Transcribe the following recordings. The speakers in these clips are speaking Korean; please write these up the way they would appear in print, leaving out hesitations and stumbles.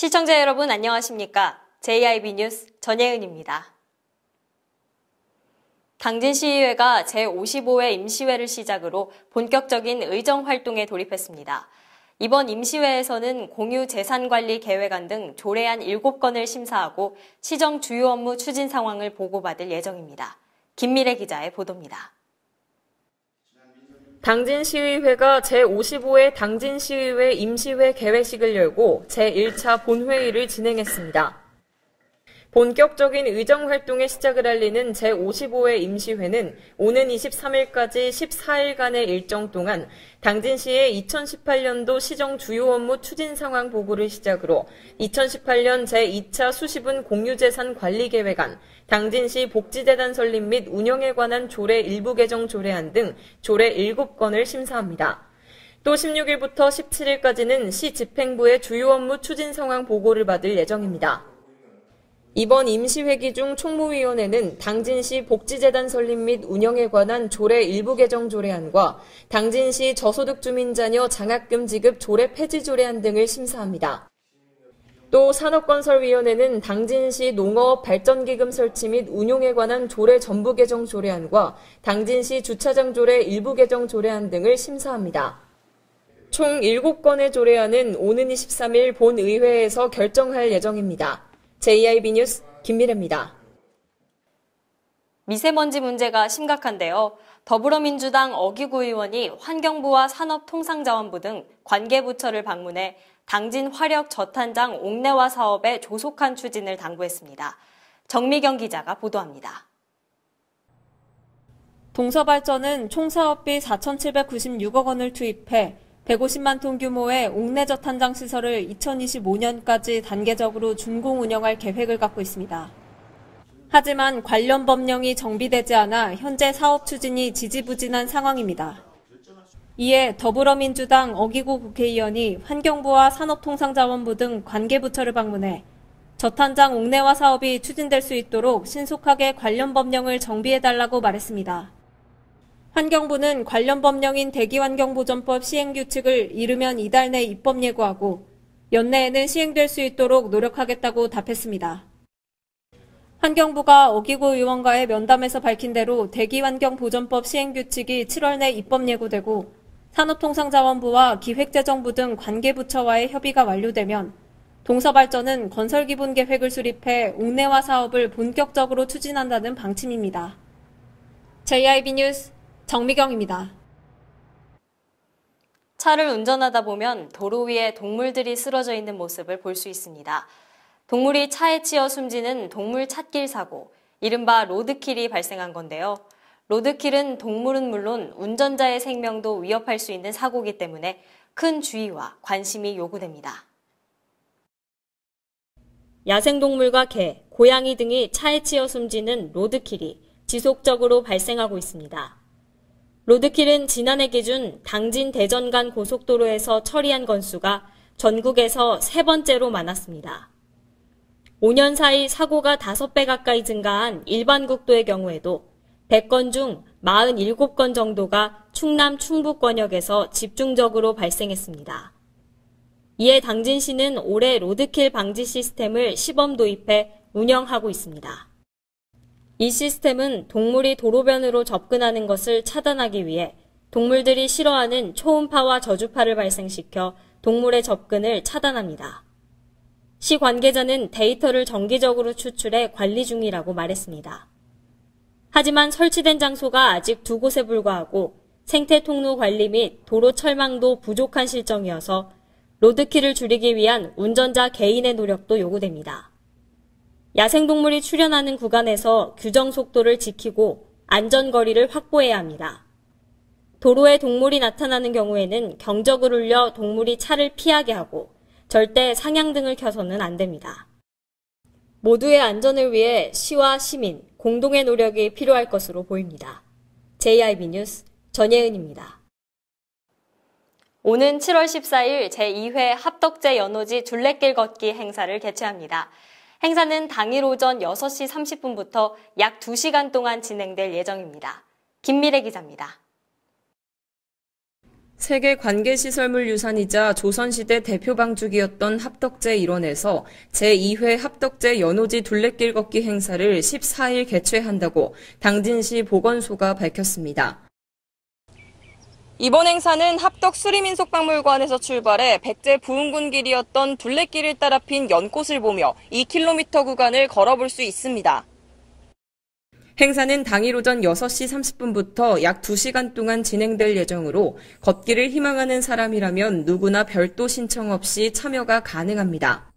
시청자 여러분 안녕하십니까? JIB 뉴스 전예은입니다. 당진시의회가 제55회 임시회를 시작으로 본격적인 의정활동에 돌입했습니다. 이번 임시회에서는 공유재산관리계획안 등 조례안 7건을 심사하고 시정 주요 업무 추진 상황을 보고받을 예정입니다. 김미래 기자의 보도입니다. 당진시의회가 제55회 당진시의회 임시회 개회식을 열고 제1차 본회의를 진행했습니다. 본격적인 의정활동의 시작을 알리는 제55회 임시회는 오는 23일까지 14일간의 일정 동안 당진시의 2018년도 시정 주요 업무 추진 상황 보고를 시작으로 2018년 제2차 수시분 공유재산 관리계획안, 당진시 복지재단 설립 및 운영에 관한 조례 일부 개정 조례안 등 조례 7건을 심사합니다. 또 16일부터 17일까지는 시 집행부의 주요 업무 추진 상황 보고를 받을 예정입니다. 이번 임시회기 중 총무위원회는 당진시 복지재단 설립 및 운영에 관한 조례 일부 개정 조례안과 당진시 저소득 주민 자녀 장학금 지급 조례 폐지 조례안 등을 심사합니다. 또 산업건설위원회는 당진시 농어업 발전기금 설치 및 운용에 관한 조례 전부 개정 조례안과 당진시 주차장 조례 일부 개정 조례안 등을 심사합니다. 총 7건의 조례안은 오는 23일 본의회에서 결정할 예정입니다. JIB 뉴스 김미래입니다. 미세먼지 문제가 심각한데요. 더불어민주당 어기구 의원이 환경부와 산업통상자원부 등 관계부처를 방문해 당진 화력 저탄장 옥내화 사업의 조속한 추진을 당부했습니다. 정미경 기자가 보도합니다. 동서발전은 총 사업비 4,796억 원을 투입해 150만 톤 규모의 옥내 저탄장 시설을 2025년까지 단계적으로 준공 운영할 계획을 갖고 있습니다. 하지만 관련 법령이 정비되지 않아 현재 사업 추진이 지지부진한 상황입니다. 이에 더불어민주당 어기구 국회의원이 환경부와 산업통상자원부 등 관계부처를 방문해 저탄장 옥내화 사업이 추진될 수 있도록 신속하게 관련 법령을 정비해달라고 말했습니다. 환경부는 관련 법령인 대기환경보전법 시행규칙을 이르면 이달 내 입법 예고하고 연내에는 시행될 수 있도록 노력하겠다고 답했습니다. 환경부가 어기구 의원과의 면담에서 밝힌 대로 대기환경보전법 시행규칙이 7월 내 입법 예고되고 산업통상자원부와 기획재정부 등 관계부처와의 협의가 완료되면 동서발전은 건설기본계획을 수립해 옥내화 사업을 본격적으로 추진한다는 방침입니다. JIB 뉴스 정미경입니다. 차를 운전하다 보면 도로 위에 동물들이 쓰러져 있는 모습을 볼 수 있습니다. 동물이 차에 치여 숨지는 동물 찾길 사고, 이른바 로드킬이 발생한 건데요. 로드킬은 동물은 물론 운전자의 생명도 위협할 수 있는 사고이기 때문에 큰 주의와 관심이 요구됩니다. 야생동물과 개, 고양이 등이 차에 치여 숨지는 로드킬이 지속적으로 발생하고 있습니다. 로드킬은 지난해 기준 당진 대전 간 고속도로에서 처리한 건수가 전국에서 3번째로 많았습니다. 5년 사이 사고가 5배 가까이 증가한 일반 국도의 경우에도 100건 중 47건 정도가 충남 충북권역에서 집중적으로 발생했습니다. 이에 당진시는 올해 로드킬 방지 시스템을 시범 도입해 운영하고 있습니다. 이 시스템은 동물이 도로변으로 접근하는 것을 차단하기 위해 동물들이 싫어하는 초음파와 저주파를 발생시켜 동물의 접근을 차단합니다. 시 관계자는 데이터를 정기적으로 추출해 관리 중이라고 말했습니다. 하지만 설치된 장소가 아직 2곳에 불과하고 생태 통로 관리 및 도로 철망도 부족한 실정이어서 로드킬을 줄이기 위한 운전자 개인의 노력도 요구됩니다. 야생동물이 출현하는 구간에서 규정 속도를 지키고 안전거리를 확보해야 합니다. 도로에 동물이 나타나는 경우에는 경적을 울려 동물이 차를 피하게 하고 절대 상향등을 켜서는 안 됩니다. 모두의 안전을 위해 시와 시민, 공동의 노력이 필요할 것으로 보입니다. JIB 뉴스 전예은입니다. 오는 7월 14일 제2회 합덕제 연호지 둘레길 걷기 행사를 개최합니다. 행사는 당일 오전 6시 30분부터 약 2시간 동안 진행될 예정입니다. 김미래 기자입니다. 세계 관계시설물 유산이자 조선시대 대표 방죽이었던 합덕제 일원에서 제2회 합덕제 연호지 둘레길 걷기 행사를 14일 개최한다고 당진시 보건소가 밝혔습니다. 이번 행사는 합덕 수리민속박물관에서 출발해 백제 부흥군 길이었던 둘레길을 따라 핀 연꽃을 보며 2km 구간을 걸어볼 수 있습니다. 행사는 당일 오전 6시 30분부터 약 2시간 동안 진행될 예정으로 걷기를 희망하는 사람이라면 누구나 별도 신청 없이 참여가 가능합니다.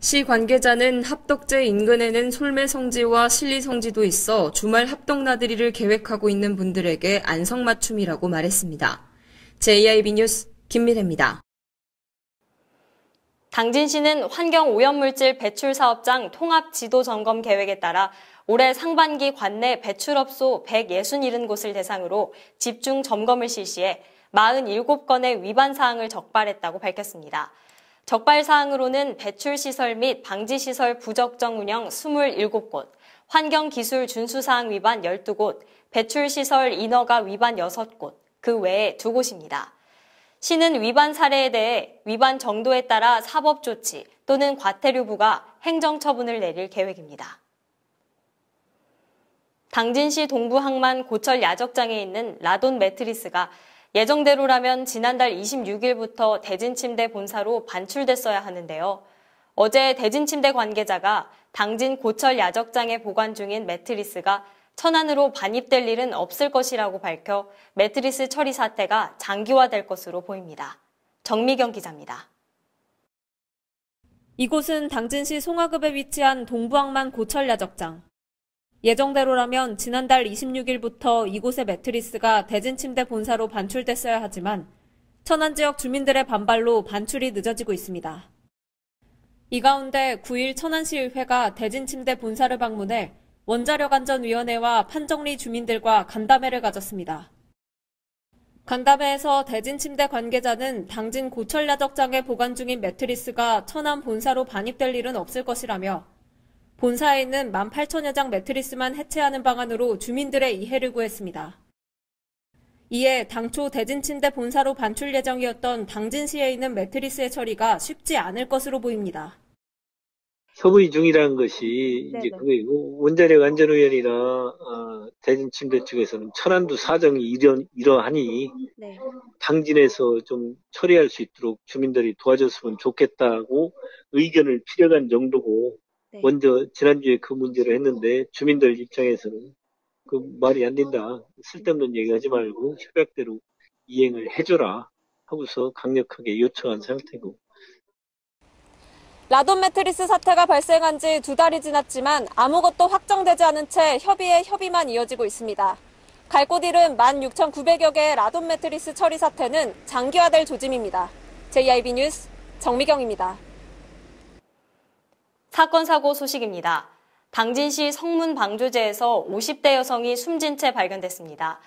시 관계자는 합덕제 인근에는 솔매성지와 신리성지도 있어 주말 합덕나들이를 계획하고 있는 분들에게 안성맞춤이라고 말했습니다. JIB 뉴스 김미래입니다. 당진시는 환경오염물질 배출사업장 통합지도점검 계획에 따라 올해 상반기 관내 배출업소 167곳을 대상으로 집중 점검을 실시해 47건의 위반 사항을 적발했다고 밝혔습니다. 적발 사항으로는 배출시설 및 방지시설 부적정 운영 27곳, 환경기술 준수사항 위반 12곳, 배출시설 인허가 위반 6곳, 그 외에 2곳입니다. 시는 위반 사례에 대해 위반 정도에 따라 사법조치 또는 과태료부과 행정처분을 내릴 계획입니다. 당진시 동부항만 고철 야적장에 있는 라돈 매트리스가 예정대로라면 지난달 26일부터 대진침대 본사로 반출됐어야 하는데요. 어제 대진침대 관계자가 당진 고철 야적장에 보관 중인 매트리스가 천안으로 반입될 일은 없을 것이라고 밝혀 매트리스 처리 사태가 장기화될 것으로 보입니다. 정미경 기자입니다. 이곳은 당진시 송화급에 위치한 동부항만 고철 야적장. 예정대로라면 지난달 26일부터 이곳의 매트리스가 대진침대 본사로 반출됐어야 하지만 천안 지역 주민들의 반발로 반출이 늦어지고 있습니다. 이 가운데 9일 천안시의회가 대진침대 본사를 방문해 원자력안전위원회와 판정리 주민들과 간담회를 가졌습니다. 간담회에서 대진침대 관계자는 당진 고철 야적장에 보관 중인 매트리스가 천안 본사로 반입될 일은 없을 것이라며 본사에 있는 18,000여 장 매트리스만 해체하는 방안으로 주민들의 이해를 구했습니다. 이에 당초 대진침대 본사로 반출 예정이었던 당진시에 있는 매트리스의 처리가 쉽지 않을 것으로 보입니다. 협의 중이라는 것이 이제 그게 원자력 안전위원회나 대진침대 측에서는 천안도 사정이 이러하니 당진에서 좀 처리할 수 있도록 주민들이 도와줬으면 좋겠다고 의견을 필요한 정도고 먼저 지난주에 그 문제를 했는데 주민들 입장에서는 그 말이 안 된다. 쓸데없는 얘기하지 말고 협약대로 이행을 해줘라 하고서 강력하게 요청한 상태고. 라돈 매트리스 사태가 발생한 지 2달이 지났지만 아무것도 확정되지 않은 채 협의에 협의만 이어지고 있습니다. 갈 곳 잃은 16,900여 개의 라돈 매트리스 처리 사태는 장기화될 조짐입니다. JIB 뉴스 정미경입니다. 사건 사고 소식입니다. 당진시 성문 방조제에서 50대 여성이 숨진 채 발견됐습니다.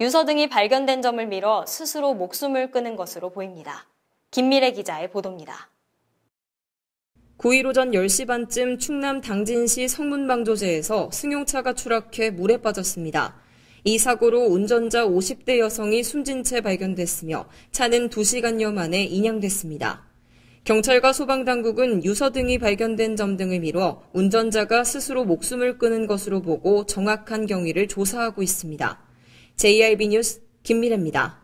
유서 등이 발견된 점을 미뤄 스스로 목숨을 끊은 것으로 보입니다. 김미래 기자의 보도입니다. 9일 오전 10시 반쯤 충남 당진시 성문방조제에서 승용차가 추락해 물에 빠졌습니다. 이 사고로 운전자 50대 여성이 숨진 채 발견됐으며 차는 2시간여 만에 인양됐습니다. 경찰과 소방당국은 유서 등이 발견된 점 등을 미뤄 운전자가 스스로 목숨을 끊은 것으로 보고 정확한 경위를 조사하고 있습니다. JIB 뉴스 김미래입니다.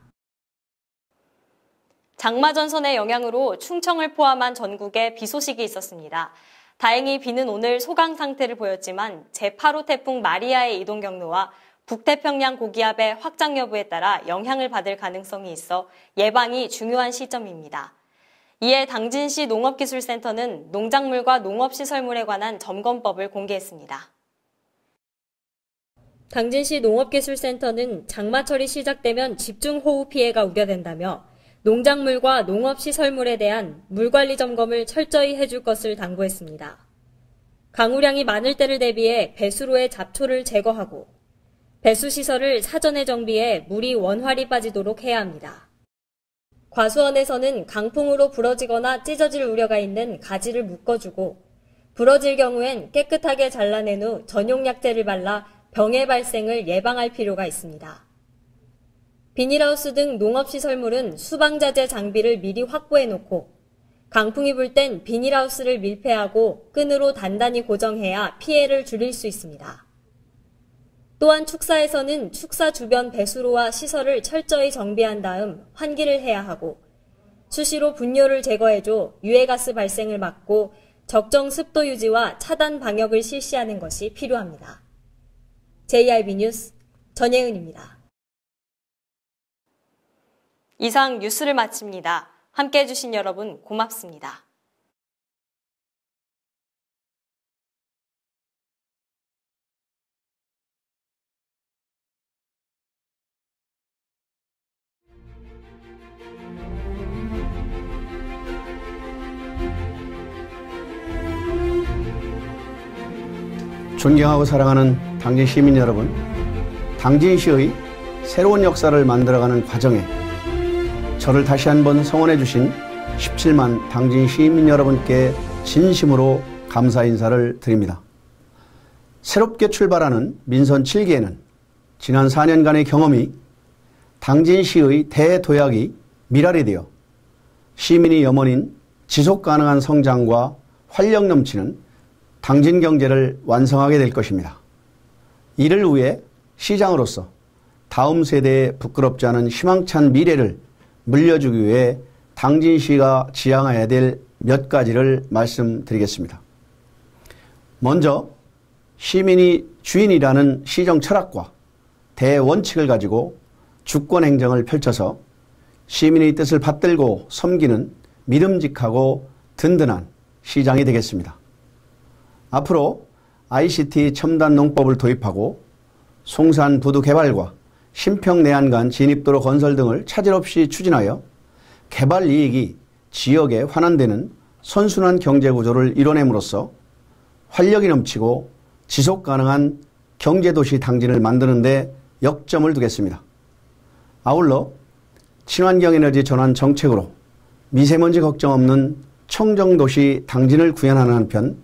장마 전선의 영향으로 충청을 포함한 전국에 비 소식이 있었습니다. 다행히 비는 오늘 소강 상태를 보였지만 제8호 태풍 마리아의 이동 경로와 북태평양 고기압의 확장 여부에 따라 영향을 받을 가능성이 있어 예방이 중요한 시점입니다. 이에 당진시 농업기술센터는 농작물과 농업시설물에 관한 점검법을 공개했습니다. 당진시 농업기술센터는 장마철이 시작되면 집중호우 피해가 우려된다며 농작물과 농업시설물에 대한 물관리 점검을 철저히 해줄 것을 당부했습니다. 강우량이 많을 때를 대비해 배수로의 잡초를 제거하고 배수시설을 사전에 정비해 물이 원활히 빠지도록 해야 합니다. 과수원에서는 강풍으로 부러지거나 찢어질 우려가 있는 가지를 묶어주고 부러질 경우엔 깨끗하게 잘라낸 후 전용 약재를 발라 병의 발생을 예방할 필요가 있습니다. 비닐하우스 등 농업시설물은 수방자재 장비를 미리 확보해놓고 강풍이 불 땐 비닐하우스를 밀폐하고 끈으로 단단히 고정해야 피해를 줄일 수 있습니다. 또한 축사에서는 축사 주변 배수로와 시설을 철저히 정비한 다음 환기를 해야 하고 수시로 분뇨를 제거해줘 유해가스 발생을 막고 적정 습도 유지와 차단 방역을 실시하는 것이 필요합니다. JRB 뉴스 전예은입니다. 이상 뉴스를 마칩니다. 함께해 주신 여러분 고맙습니다. 존경하고 사랑하는 당진 시민 여러분, 당진시의 새로운 역사를 만들어가는 과정에 저를 다시 한번 성원해 주신 17만 당진 시민 여러분께 진심으로 감사 인사를 드립니다. 새롭게 출발하는 민선 7기에는 지난 4년간의 경험이 당진시의 대도약이 밀알이 되어 시민이 염원인 지속가능한 성장과 활력 넘치는 당진 경제를 완성하게 될 것입니다. 이를 위해 시장으로서 다음 세대에 부끄럽지 않은 희망찬 미래를 물려주기 위해 당진시가 지향해야 될 몇 가지를 말씀드리겠습니다. 먼저 시민이 주인이라는 시정 철학과 대원칙을 가지고 주권행정을 펼쳐서 시민의 뜻을 받들고 섬기는 믿음직하고 든든한 시장이 되겠습니다. 앞으로 ICT 첨단 농법을 도입하고 송산 부두 개발과 신평 내안간 진입도로 건설 등을 차질 없이 추진하여 개발 이익이 지역에 환원되는 선순환 경제구조를 이뤄냄으로써 활력이 넘치고 지속가능한 경제도시 당진을 만드는 데 역점을 두겠습니다. 아울러 친환경 에너지 전환 정책으로 미세먼지 걱정 없는 청정도시 당진을 구현하는 한편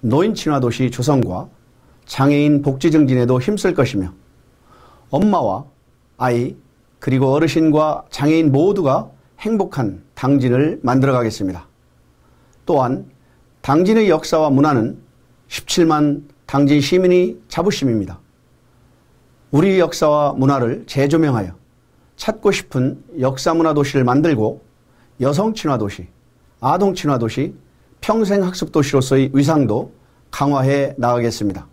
노인 친화도시 조성과 장애인 복지 증진에도 힘쓸 것이며 엄마와 아이 그리고 어르신과 장애인 모두가 행복한 당진을 만들어가겠습니다. 또한 당진의 역사와 문화는 17만 당진 시민의 자부심입니다. 우리 역사와 문화를 재조명하여 찾고 싶은 역사문화도시를 만들고 여성친화도시, 아동친화도시, 평생학습도시로서의 위상도 강화해 나가겠습니다.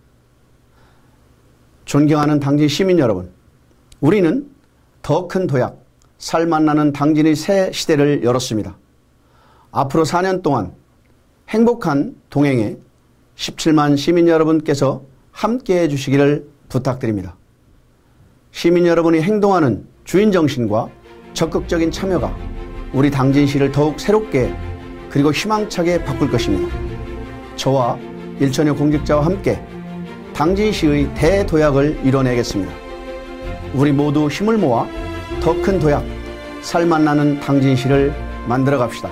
존경하는 당진 시민 여러분, 우리는 더 큰 도약, 살맛나는 당진의 새 시대를 열었습니다. 앞으로 4년 동안 행복한 동행에 17만 시민 여러분께서 함께해 주시기를 부탁드립니다. 시민 여러분이 행동하는 주인정신과 적극적인 참여가 우리 당진시를 더욱 새롭게 그리고 희망차게 바꿀 것입니다. 저와 일천여 공직자와 함께 당진시의 대도약을 이뤄내겠습니다. 우리 모두 힘을 모아 더 큰 도약, 살맛나는 당진시를 만들어 갑시다.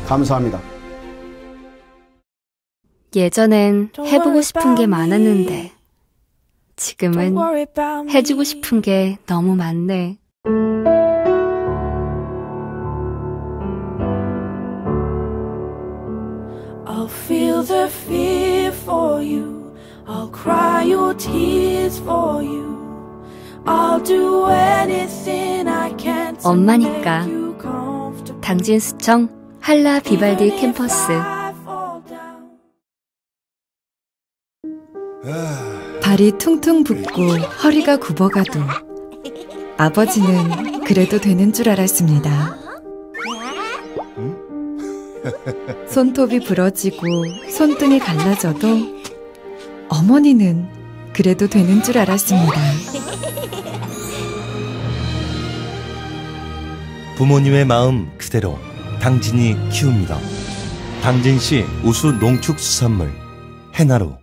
감사합니다. 예전엔 해보고 싶은 게 많았는데 지금은 해주고 싶은 게 너무 많네. I'll feel the fear for you. I'll cry your tears for you. I'll do anything I can to 엄마니까. make you comfortable. 당진수청 한라 비발디 캠퍼스. 발이 퉁퉁 붓고 허리가 굽어가도 아버지는 그래도 되는 줄 알았습니다. 손톱이 부러지고 손등이 갈라져도 어머니는 그래도 되는 줄 알았습니다. 부모님의 마음 그대로 당진이 키웁니다. 당진시 우수 농축수산물 해나루.